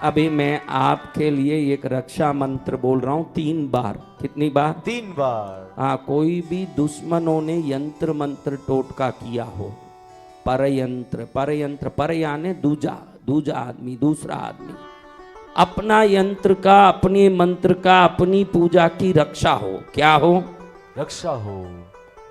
अभी मैं आपके लिए एक रक्षा मंत्र बोल रहा हूं 3 बार। कितनी बार? 3 बार। हाँ, कोई भी दुश्मनों ने यंत्र मंत्र टोटका किया हो, पर यंत्र, पर यंत्र, पर यानी दूजा, दूजा आदमी, दूसरा आदमी, अपना यंत्र का, अपने मंत्र का, अपनी पूजा की रक्षा हो, क्या हो? रक्षा हो।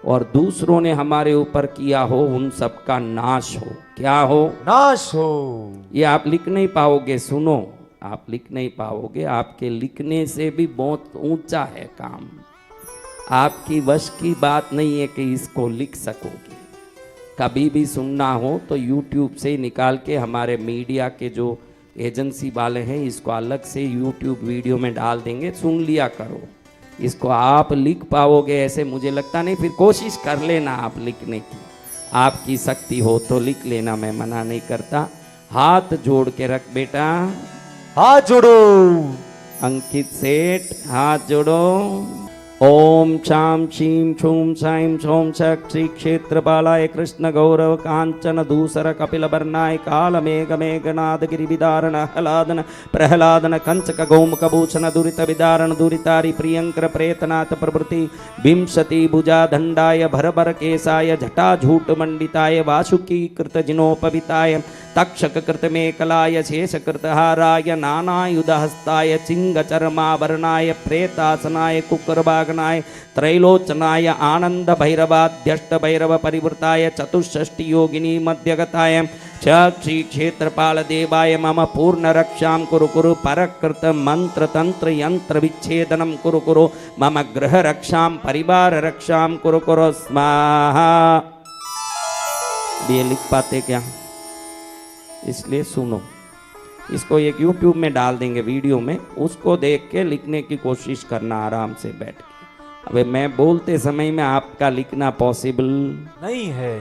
और दूसरों ने हमारे ऊपर किया हो, उन सब का नाश हो, क्या हो? नाश हो। ये आप लिख नहीं पाओगे, सुनो, आप लिख नहीं पाओगे, आपके लिखने से भी बहुत ऊंचा है काम, आपकी वश की बात नहीं है कि इसको लिख सकोगे। कभी भी सुनना हो तो YouTube से निकाल के, हमारे मीडिया के जो एजेंसी वाले हैं इसको अलग से YouTube वीडियो में डाल देंगे, सुन लिया करो। इसको आप लिख पाओगे ऐसे मुझे लगता नहीं, फिर कोशिश कर लेना आप लिखने की, आपकी शक्ति हो तो लिख लेना, मैं मना नहीं करता। हाथ जोड़ के रख बेटा, हाथ जोड़ो। अंकित सेठ हाथ जोड़ो। ओम शाम शीम छूम साइम सोम सक श्री क्षेत्रपालाय कृष्ण गौरव कांचन दूसर कपिल वर्णाय काल मेघ मेघनाद गिरिविदारण हलादन प्रहलादन कंचक गौमुख भूषण दुरित विदारण दुरितारि प्रियंकर प्रेतनाथ प्रभृति विंशति भुजा दंडाय भर केसाय जटाझूट मंडिताय वासुकी कृत जिनोपविताय तक्षक कृत मेकलाय शेषकृत हाराय नानायुधहस्ताय चिंग चर्मावरणाय प्रेतासनाय कुकरबागनाय त्रैलोचनाय आनंद भैरवाध्यष्ट भैरव परिवृताय चतुष्षष्टि योगिनी मध्यगताय श्री क्षेत्रपाल देवाय मम पूर्ण रक्षां कुरु कुरु परकृत मंत्र तंत्र यंत्र विच्छेदनम कुरु कुरु मम गृह रक्षां परिवार रक्षां कुरु कुरु स्वाहा। ये लिख पाते क्या? इसलिए सुनो, इसको एक YouTube में डाल देंगे वीडियो में, उसको देख के लिखने की कोशिश करना आराम से बैठ के। अबे मैं बोलते समय में आपका लिखना पॉसिबल नहीं है।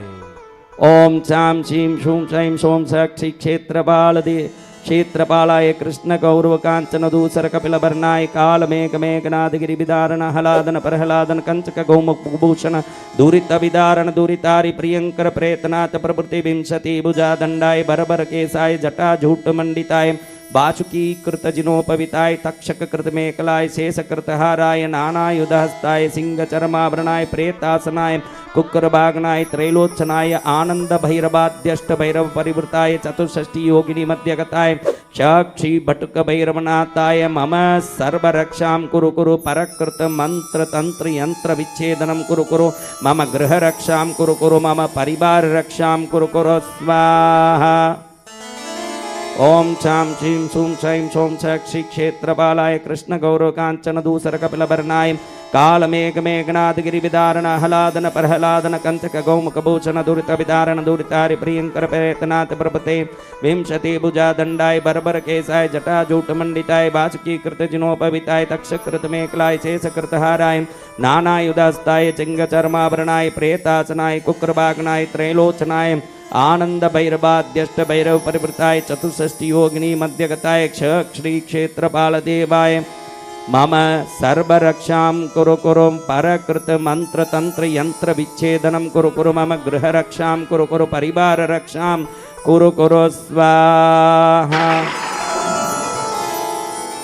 ओम शाम शीम शूम शैम सोम सक्षी क्षेत्रपाल दे क्षेत्रपालाय कृष्ण गौरव कांचन दूसर कपिल वर्णाय काल मेघ मेघनाद गिरिविदारण हलादन प्रहलादन कंचक गौमुख भूषण दूरित विदारण दूरितारि प्रियंकर प्रेतनाथ प्रभृति विंशति भुजा दंडाय भर केसाय जटा झूट मंडिताय वासुकी कृत जिनोपविताय तक्षक कृत मेकलाय शेष कृत हाराय नानायुधहस्ताय सिंह चर्मावरणाय प्रेतासनाय कुक्करबागनाय त्रैलोचनाय आनंद भैरवाध्यष्ट भैरव परिवृताय चतुष्षष्टि योगिनी मध्यगताय साक्षी भटुक भैरवनाथाय मम सर्वरक्षां कुरु कुरु परकृत मंत्र तंत्र यंत्र विच्छेदनम कुरु कुरु मम गृह रक्षां कुरु कुरु मम परिवार रक्षां कुरु कुरु स्वाहा। ओम शाम शीम शूम शैम सोम सक्षी क्षेत्रपालाय कृष्ण गौरव कांचन दूसर कपिल वर्णाय काल मेघ मेघनाद गिरिविदारण हलादन प्रहलादन कंचक गौमुख भूषण दुरित विदारण दुरितारि प्रियंकर प्रेतनाथ प्रभृते विंशति भुजा दंडाय भर केसाय जटा जूट मंडिताय वासुकी कृत जिनोपविताय तक्षक कृत मेकलाय शेष कृत हाराय नानायुधस्ताय चिंग चर्मावरणाय प्रेतासनाय कुक्रबागनाय त्रैलोचनाय आनंद भैरवाध्यष्ट भैरव परिवृताय चतुष्षष्टि योगिनी मध्यगताय श्री क्षेत्रपाल देवाय मम सर्वरक्षां कुरु कुरु परकृत मंत्र तंत्र यंत्र विच्छेदनम कुरु कुरु मम गृह रक्षां कुरु कुरु परिवार रक्षां कुरु कुरु स्वाहा।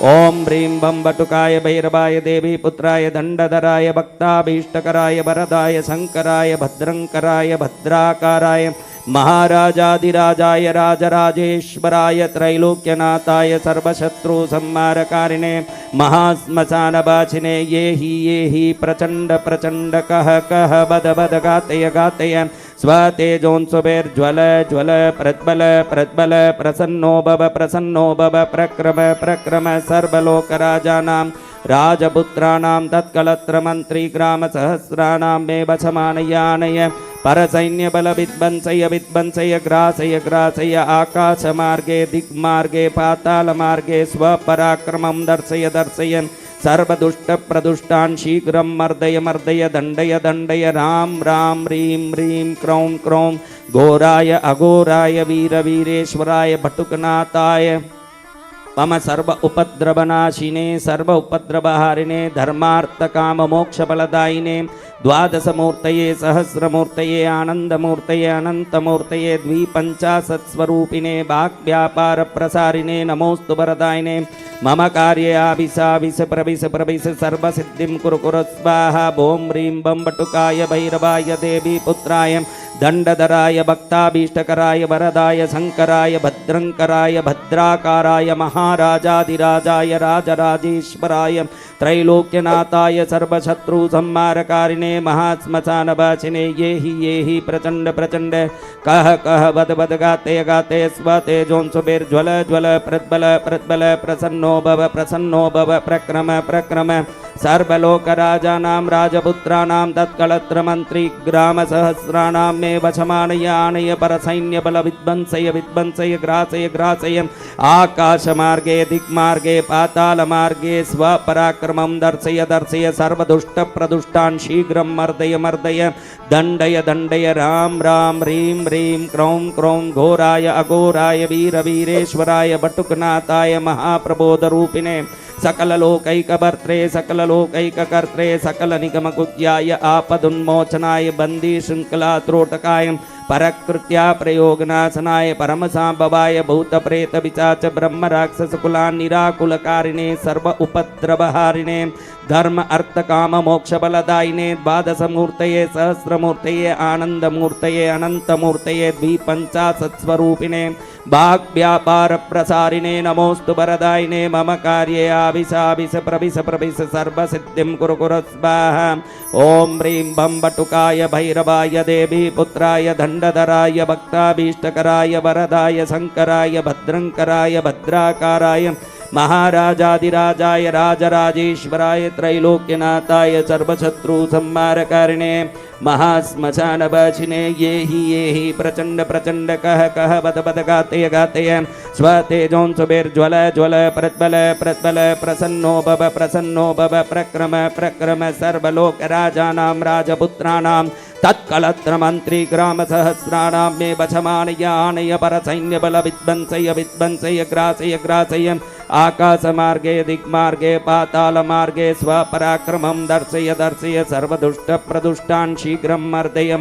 ओम ह्रीं बम बटुकाय भैरवाय देवी पुत्राय दंडधराय भक्ताभीष्टकराय वरदाय शंकराय भद्रंकराय भद्राकाराय महाराजाधिराजाय राजराजेश्वराय त्रैलोक्यनाथाय सर्वशत्रु संहारकारिणे महाश्मशानवासिने ये ही प्रचंड प्रचंड कह कह बद बद गातय गातय स्वतेजोंसुभिर्ज्वल ज्वल प्रज्वल प्रज्वल प्रसन्नो भव प्रक्रम प्रक्रम सर्वलोकराजानां राजपुत्राणां तत्कलत्र मंत्री ग्राम सहस्राणां मे वशमानयानय परसैन्यबल विध्वंसय विध्वंसय ग्रासय ग्रासय आकाश मार्गे दिग्मार्गे पाताल मार्गे स्वपराक्रमं दर्शय दर्शय सर्वदुष्ट प्रदुष्टान् शीघ्रं मर्दय मर्दय दंडय दंडय राम राम ह्रीं ह्रीं क्रौं क्रौं घोराय अघोराय वीर वीरेश्वराय भटुकनाथाय मम सर्व उपद्रवनाशिने सर्व उपद्रवहारिणे धर्मार्थकाममोक्षफलदायिने द्वादशमूर्तये सहस्रमूर्तये आनन्दमूर्तये अनन्तमूर्तये द्विपञ्चाशत्स्वरूपिणे वाक्व्यापारप्रसारिणे नमोऽस्तु वरदायिने मम कार्ये आविश प्रविश प्रविश सर्वसिद्धिं कुरु कुरु स्वाहा ॐ ह्रीं बं बटुकाय भैरवाय देवी पुत्राय दण्डधराय भक्ताभीष्टकराय वरदाय शङ्कराय भद्रङ्कराय भद्राकाराय महाराजाधिराजाय राजराजेश्वराय त्रैलोक्यनाथाय सर्वशत्रुसंहारकारिणे महाश्मशानवासिने ये हि प्रचण्ड प्रचण्ड कह वद वद गाते गाते स्वतेजोंसुभिर्ज्वल ज्वल प्रज्वल प्रज्वल प्रसन्नो भव प्रक्रम प्रक्रम सर्वलोकराजानां राजपुत्राणां तत्कलत्रमन्त्री ग्रामसहस्राणां मे वशमानय आनय परसैन्यबल विध्वंसय ग्रासय आकाशमार्गे दिक्मार्गे पातालमार्गे स्वपराक्रमं दर्शय सर्वदुष्टप्रदुष्टान् शीघ्रं मर्दय दण्डय राम ह्रीं ह्रीं क्रौं घोराय अघोराय वीरेश्वराय बटुकनाथाय महाप्रबोधरूपिणे सकललोकैकभर्त्रे सकललोकैककर्त्रे सकलनिगमगुह्याय आपदुन्मोचनाय बन्दिशृङ्खलात्रोटकाय परकृत्या प्रयोगनाशनाय परमसाम्भवाय भूतप्रेतपिशाच ब्रह्मराक्षसकुलान्निराकुलकारिणे सर्व उपद्रवहारिणे धर्म अर्थ काम मोक्षफलदायिने द्वादशमूर्तये सहस्रमूर्तये आनन्दमूर्तये अनन्तमूर्तये द्विपञ्चाशत्स्वरूपिणे वाग्व्यापारप्रसारिणे नमोऽस्तु वरदायिने मम कार्ये आविश प्रविश सर्वसिद्धिं कुरु कुरु स्वाहा ॐ ह्रीं बं बटुकाय भैरवाय देवी पुत्राय दण्डधराय भक्ताभीष्टकराय वरदाय शङ्कराय भद्रङ्कराय भद्राकाराय महाराजाधिराजाय राजराजेश्वराय त्रैलोक्यनाथाय सर्वशत्रुसंहारकारिणे महाश्मशानवासिने ये हि प्रचण्ड कह वद गाते स्वतेजोंसुभिर्ज्वल ज्वल प्रज्वल प्रसन्नो भव प्रक्रम सर्वलोकराजानां राजपुत्राणां तत्कलत्रमन्त्री ग्रामसहस्राणां मे वशमानय आनय परसैन्यबल विध्वंसय ग्रासय आकाशमार्गे दिक्मार्गे पातालमार्गे स्वपराक्रमं दर्शय सर्वदुष्टप्रदुष्टान् शीघ्रं मर्दय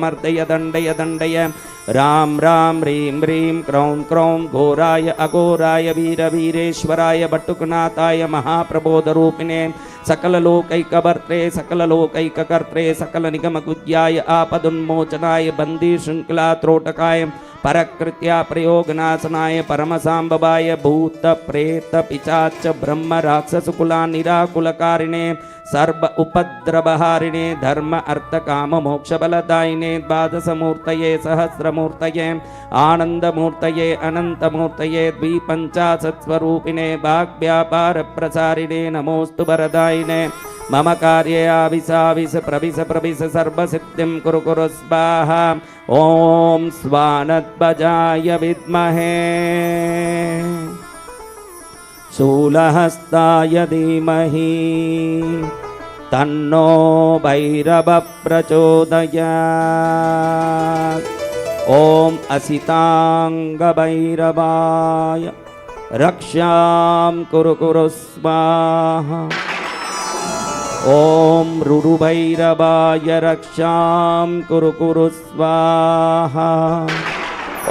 दण्डय राम ह्रीं ह्रीं क्रौं घोराय अघोराय वीरेश्वराय बटुकनाथाय महाप्रबोधरूपिणे सकललोकैकभर्त्रे सकललोकैककर्त्रे सकलनिगमगुह्याय आपदुन्मोचनाय बन्दिशृङ्खलात्रोटकाय परकृत्या प्रयोगनाशनाय परमसाम्भवाय भूतप्रेतपिशाच ब्रह्मराक्षसकुलान्निराकुलकारिणे सर्व उपद्रवहारिणे धर्म अर्थ काम मोक्षफलदायिने द्वादशमूर्तये सहस्रमूर्तये आनन्दमूर्तये अनन्तमूर्तये द्विपञ्चाशत्स्वरूपिणे वाग्व्यापारप्रसारिणे नमोऽस्तु वरदायिने मम कार्ये आविश प्रविश सर्वसिद्धिं कुरु कुरु स्वाहा ॐ स्वानध्वजाय विद्महे शूलहस्ताय धीमहि तन्नो भैरवः प्रचोदयात् ॐ असिताङ्गभैरवाय रक्षां कुरु स्वाहा ॐ रुरुभैरवाय रक्षां कुरु स्वाहा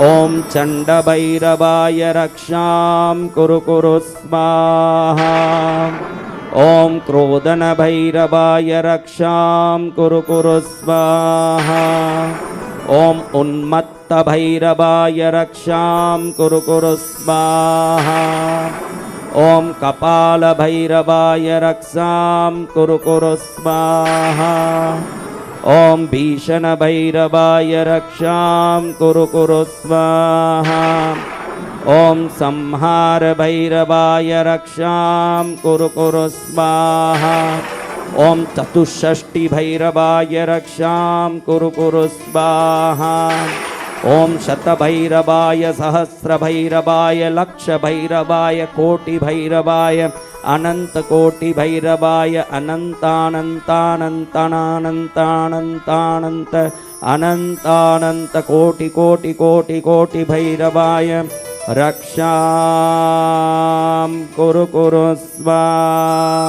ॐ चण्डभैरवाय रक्षां कुरु स्वाहा ॐ क्रोधनभैरवाय रक्षां कुरु स्वाहा ॐ उन्मत्तभैरवाय रक्षां कुरु स्वाहा ॐ कपालभैरवाय रक्षां कुरु स्वाहा ॐ भीषणभैरवाय रक्षां कुरु स्वाहा ॐ संहारभैरवाय रक्षां कुरु स्वाहा ॐ चतुष्षष्टिभैरवाय रक्षां कुरु स्वाहा ॐ शतभैरवाय सहस्रभैरवाय लक्षभैरवाय कोटिभैरवाय अनन्तकोटिभैरवाय अनन्तानन्तानन्तानन्तानन्त कोटिभैरवाय रक्षां कुरु कुरु स्वाहा